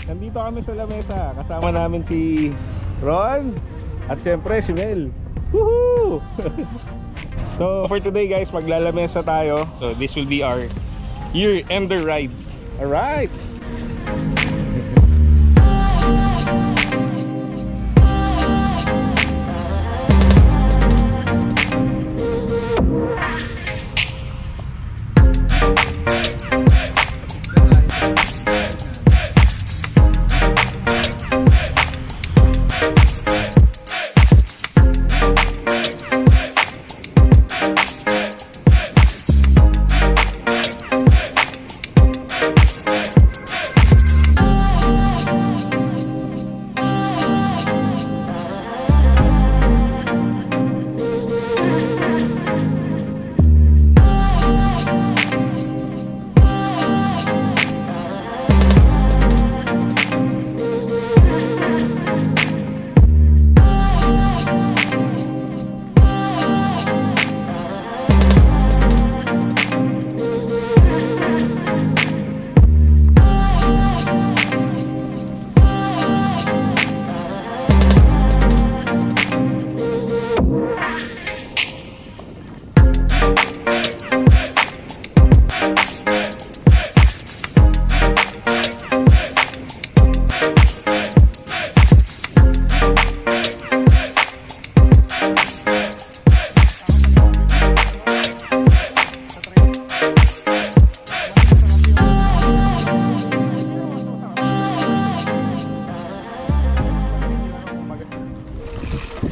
Nandito kami sa Lamesa. Kasama namin si Ron at syempre si Mel. Woohoo! So for today guys, maglalamesa tayo. So this will be our year-ender ride. Alright!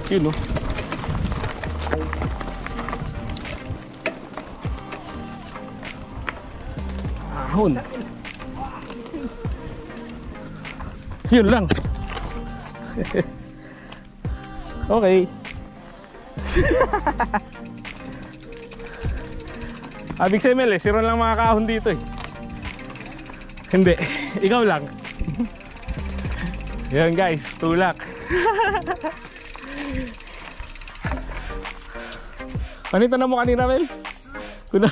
Yun, no? Ahon. Yun lang. Okay. Big Semel eh, siro lang mga kahon dito eh. Hindi, ikaw lang. Yan guys, tulak. Panita na mo kanina, Mel? Kuna.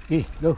Okay, go.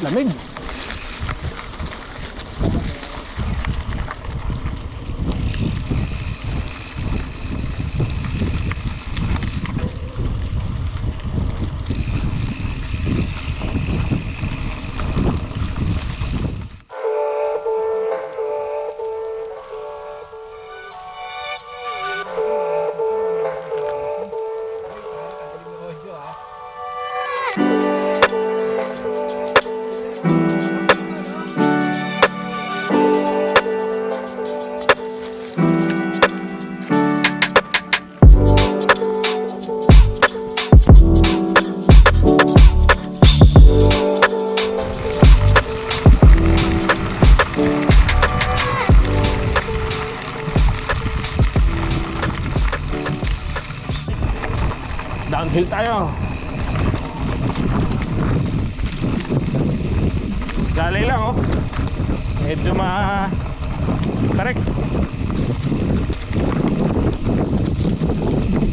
Lamig. Downhill tayo. Galay lang oh. Medyo tarik.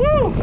Woo!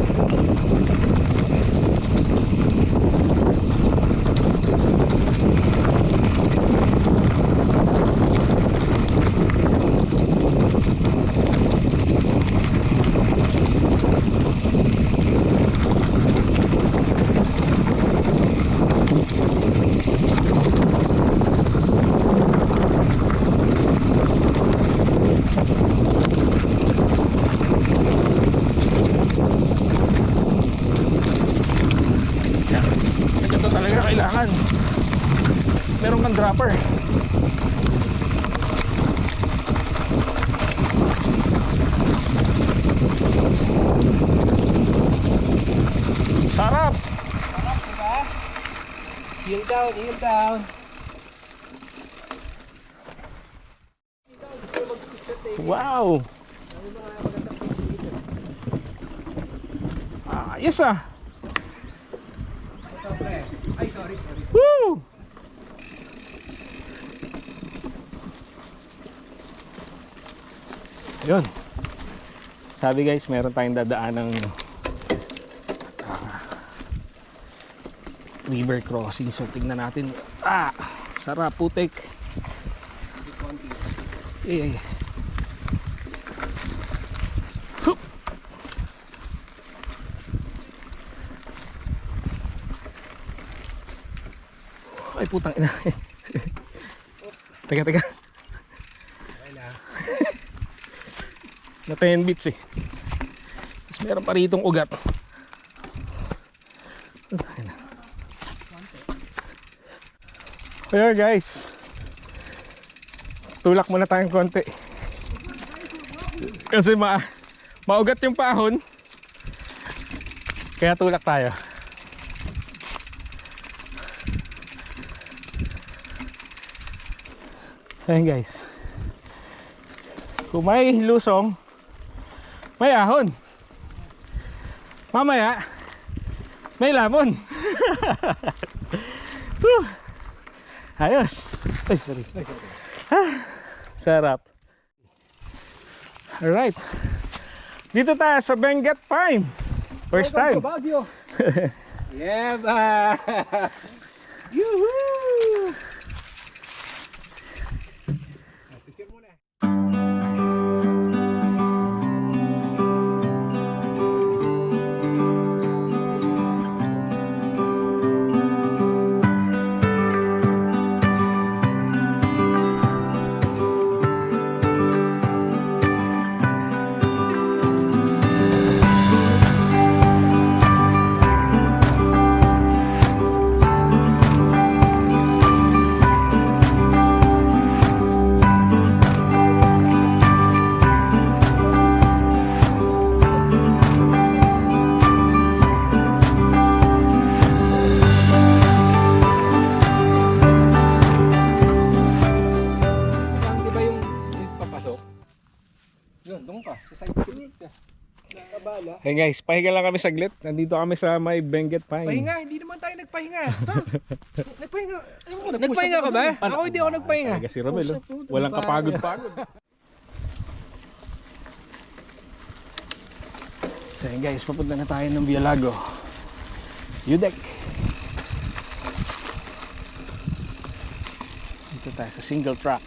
Ito talaga kailangan meron kang dropper. Sarap. Sarap, diba? Heel down, heel down. Wow. Ayos ah. Ay, sorry. Woo! Ayun. Sabi guys, meron tayong dadaan ng river crossing. So tingnan natin. Sarap putik. Hup. Ay putang ina. Teka. Na 10 bits eh. Tapos meron pa ritong ugat. Kaya guys, tulak muna tayong konti. Kasi maugat yung pahon. Kaya tulak tayo. Ayan guys, kung may lusong, may ahon. Mamaya may lamon. Ayos. Ay, sorry. Sarap. Alright, dito tayo sa Benguet Pine. First time. Yeah, ba. Yuhuu. Hey guys, pahinga lang kami saglit. Nandito kami sa may Benguet Pine. Pahinga, hindi naman tayo nagpahinga. Nagpahinga. Nagpahinga ka ba? Ako hindi ako nagpahinga. Kasi Rommel, walang kapagod-pagod. So yun guys, papunta na tayo ng Violago. Udek. Dito tayo sa single track.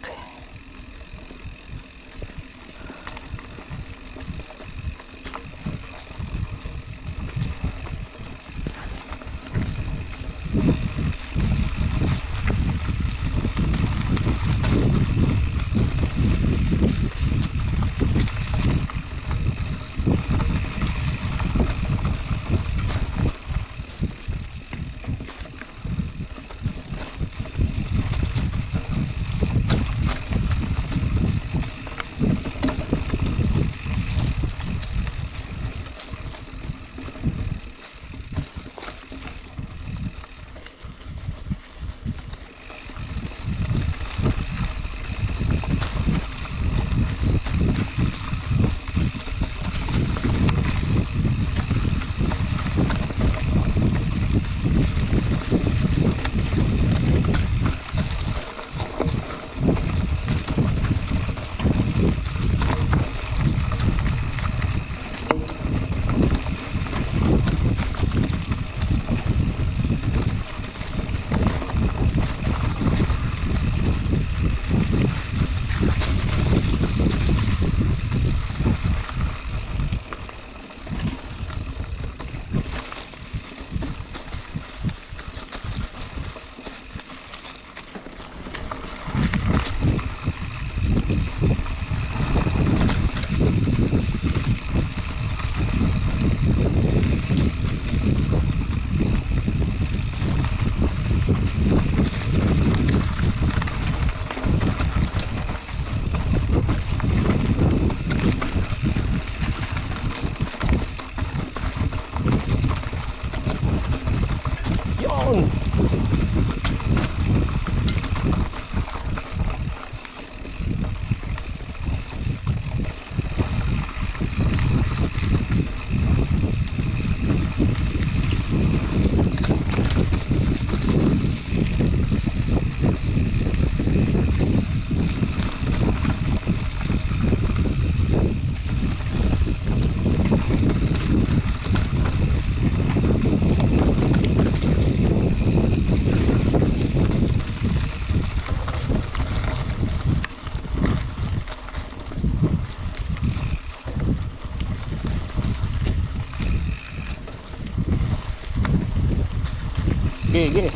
Sige.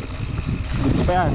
Goods pa yan.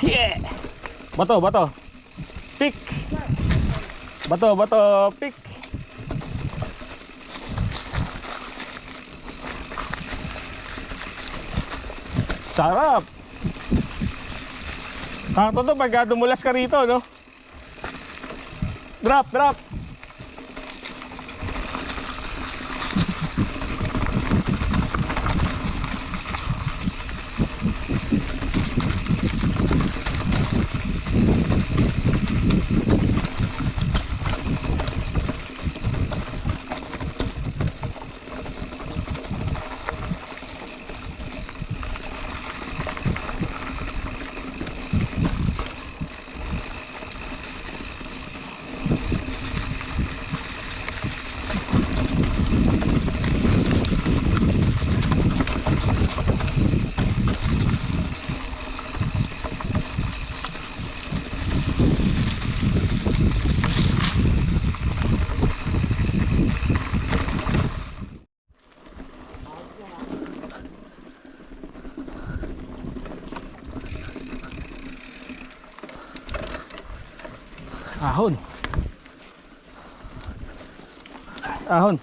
Yeah! Bato. Pick! Bato, pick! Sarap! Kakto to pagka dumulas ka rito, no? Drop! Ahon. Ahon.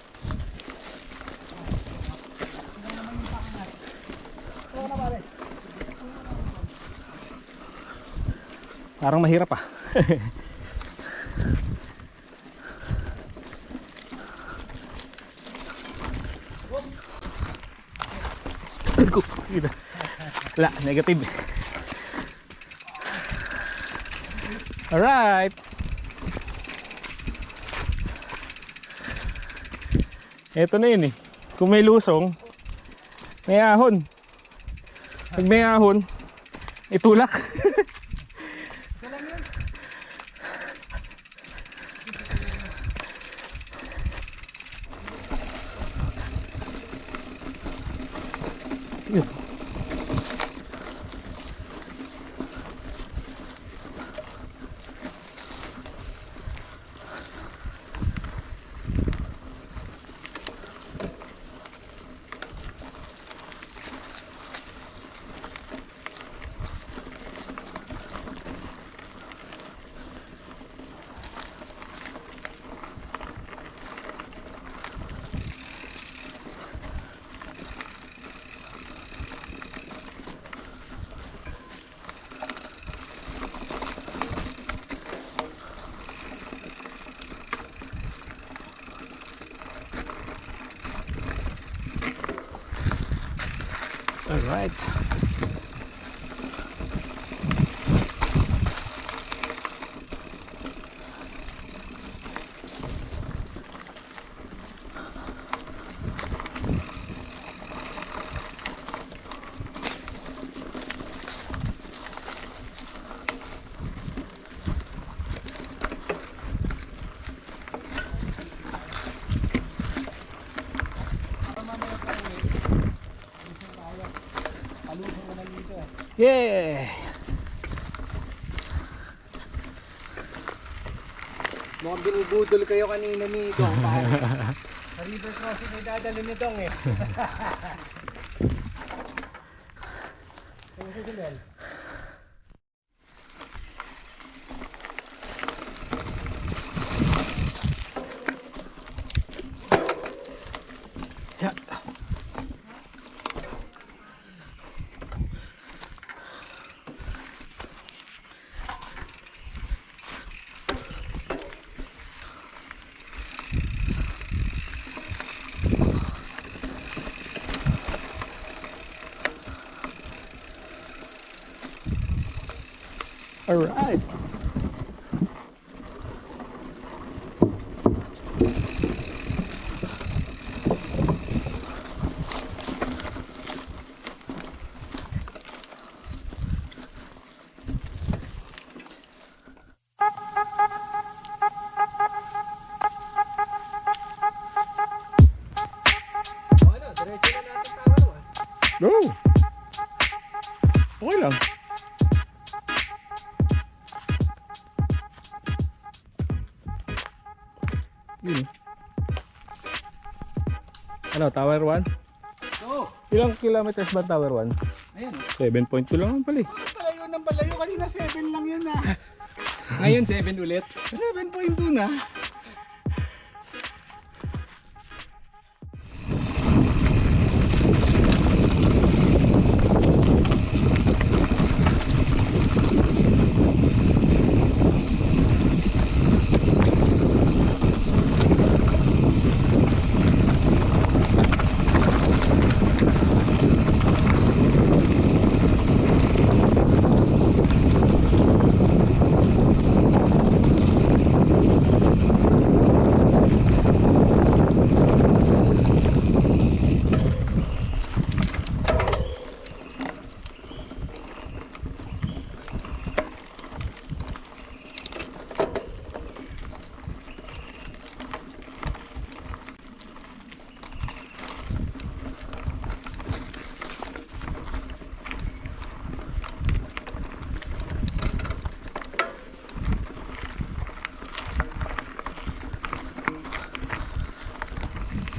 Parang mahirap ah. Wala, negative. Alright. Ito na yun eh. Kung may lusong, may ahon. Pag may ahon, itulak. Yun. Alright. Yeah! Mukhang binubudol kayo kanina ni Dong. Sa river crossing ay dadalo ni Dong eh. Kaya si Simel. Yeah. All right. Diretso na natin tayo. Go. Okay lang. Yun. Ano, Tower 1? Oo. Ilang kilometers ba Tower 1? Ayan. 7.2 lang pala eh. Palayo ng palayo. Kanina 7 lang yun ah. Ngayon 7 ulit. 7.2 na.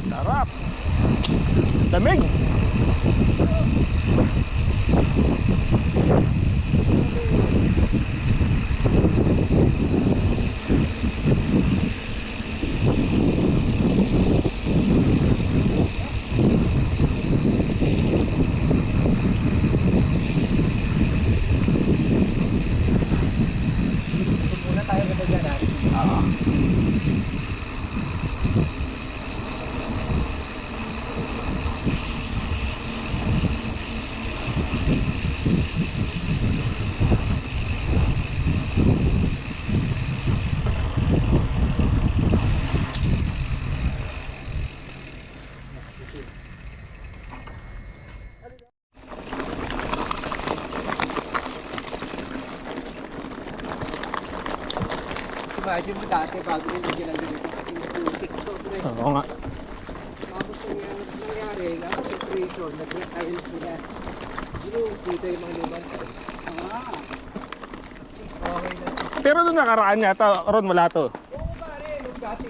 Sarap. Lamig. imagine mo dati bago yung ginagawa kasi putik to, pre. Oo nga. Tapos nangyari, naka-situation, nag-retile sila. Dito yung mga lumang tayo. Okay na. Pero nung nakaraan yata, Ron, wala to. Oo pare, nung dati,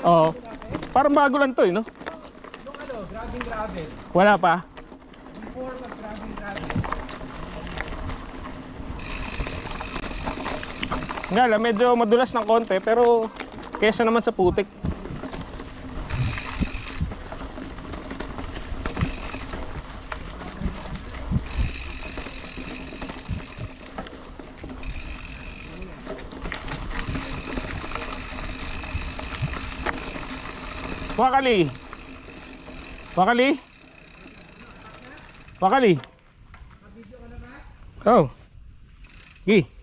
Oo. Parang bago lang to eh, no? nung ano, grabbing. Wala pa. Before mag-grabbing. Nga lang, medyo madulas ng konti, pero kesa naman sa putik. Wakali. Oh. Gi.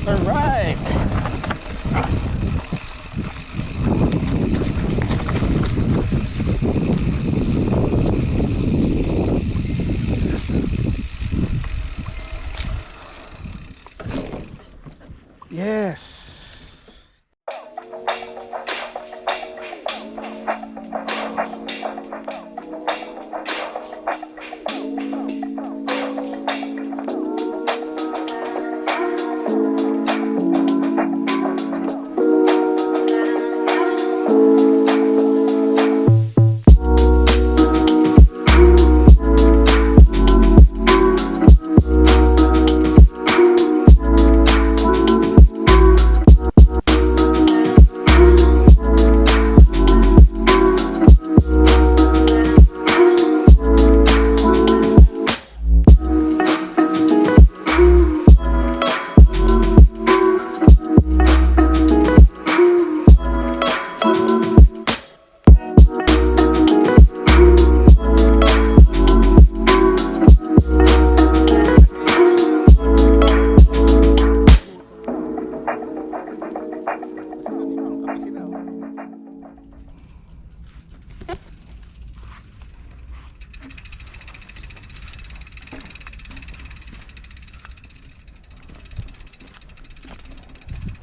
Alright. Yes.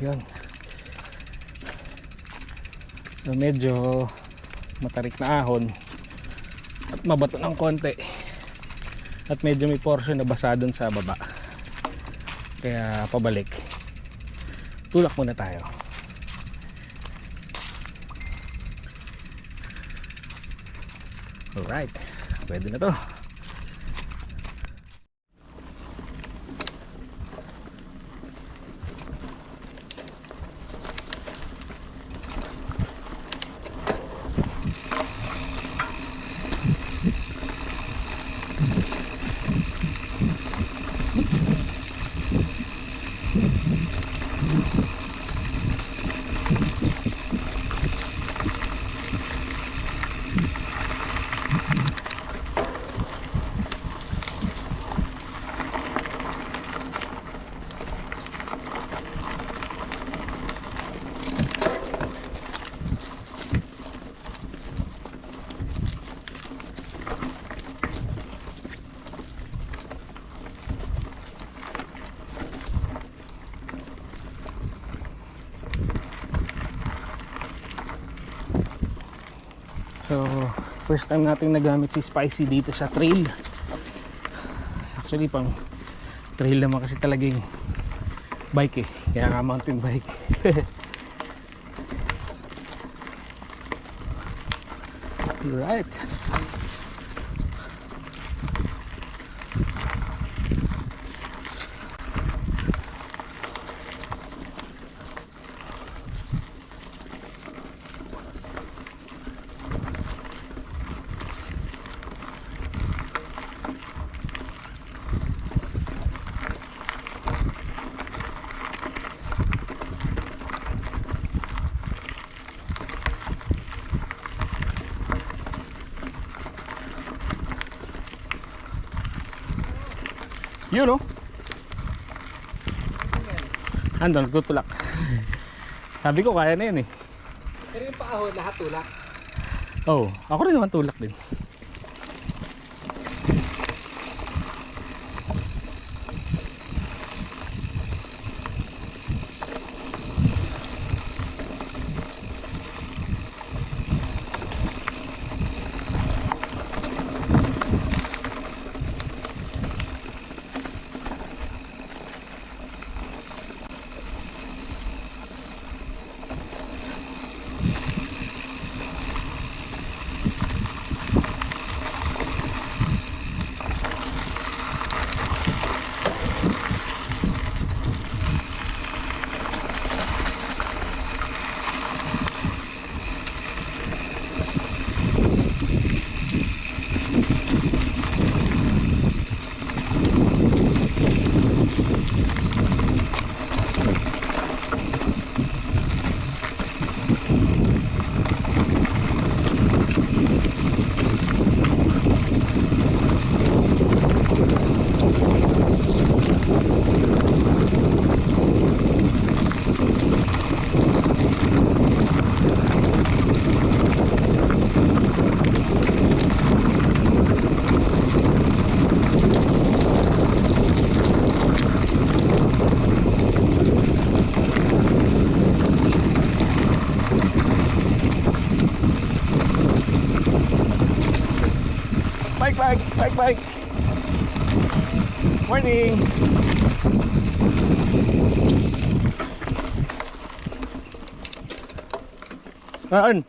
Yun. So medyo matarik na ahon at mabato ng konti at medyo may portion na basa dun sa baba, kaya pabalik, tulak muna tayo. Alright, pwede na to. So first time natin nagamit si Spicy dito sa trail. Actually pang trail naman kasi talaga yung bike eh, kaya nga mountain bike. Right. Yun o. Ando, nagtutulak. Sabi ko kaya na yan eh. Pero yung paahon, lahat tulak. Oh, ako rin naman tulak din. Bike. Morning. Saan?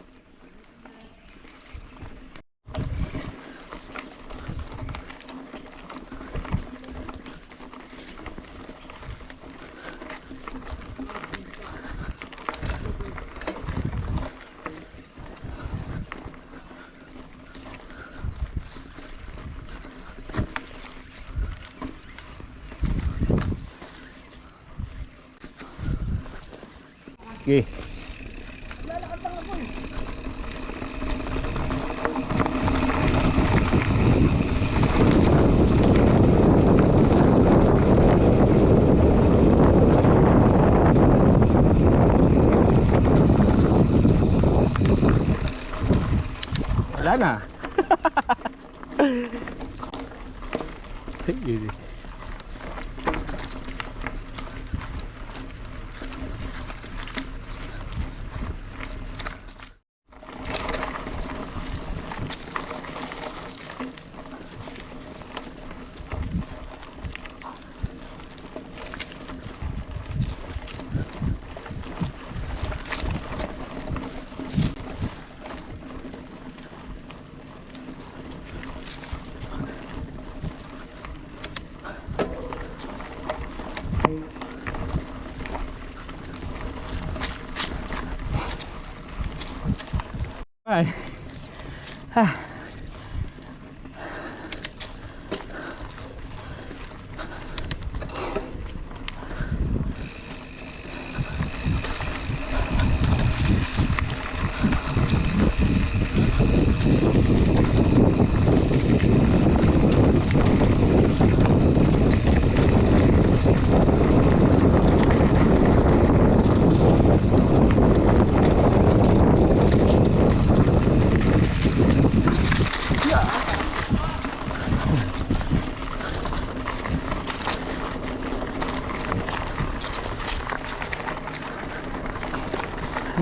Okay. Wala na. Sige. Ay. Ha.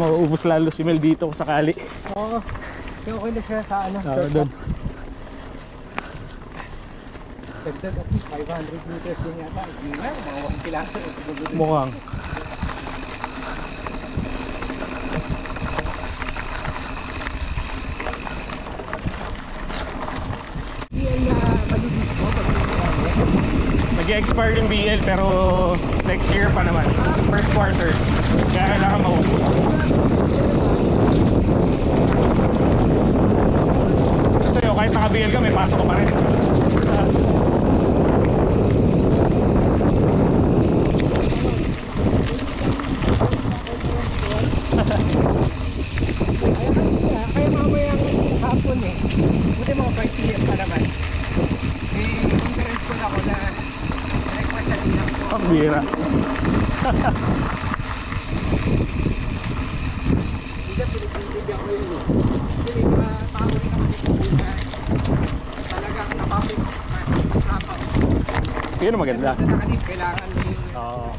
Mauubos lalo si Mel dito kung sakali. Oo. Kaya okay na siya sa ano. Doon. Dagdag at least 500 meters din yata. Hindi na, mga 1 kilometer. Mukhang. BL na malubis mo pag Nag-expire yung BL pero next year pa naman. First quarter. Kaya kailangan maubos. Sa'yo, kahit naka-BL ka, may pasok ko pa rin. Kaya mamayang hapon eh. Buti mga 5 PM pa naman. Eh, interest ko na ako na request sa dinak ko. Ang bira. Hindi ka pinipili ako yun eh. Hindi ka tao rin ako dito na talagang napapit sa usapaw. Yun ang maganda. Sa nakalip, kailangan may... Oo.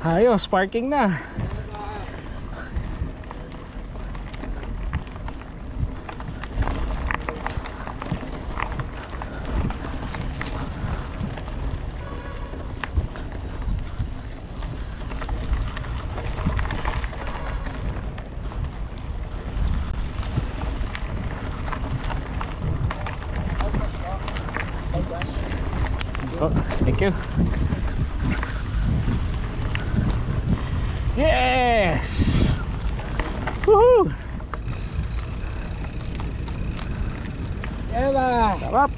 Ayos, parking na. Oh, thank you. Yes! Woohoo! Eva! Sarap!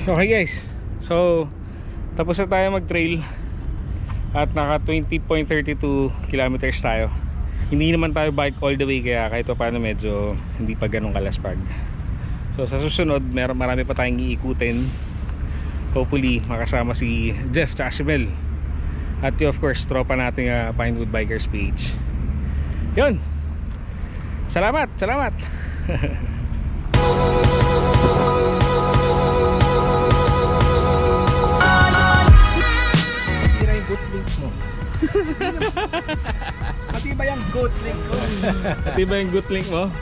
Okay guys, so tapos na tayo mag-trail at naka 20.32 kilometers tayo. Hindi naman tayo bike all the way kaya kahit pa paano medyo hindi pa ganun kalaspag. So sa susunod marami pa tayong iikutin. Hopefully makasama si Jeff at si Mel. At of course tropa nating Pinewood Bikers Ph. Yun. Salamat. Tira yung good link mo. Pati ba yung good link ko? Pati ba yung good link mo?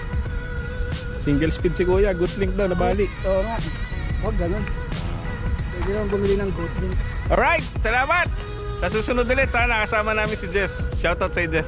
Single speed si kuya, good link daw, nabali. Oo nga. Huwag ganun. Pwede naman bumili ng good link. Alright, salamat! Sa susunod ulit, sana kasama namin si Jeff. Shoutout sa Jeff.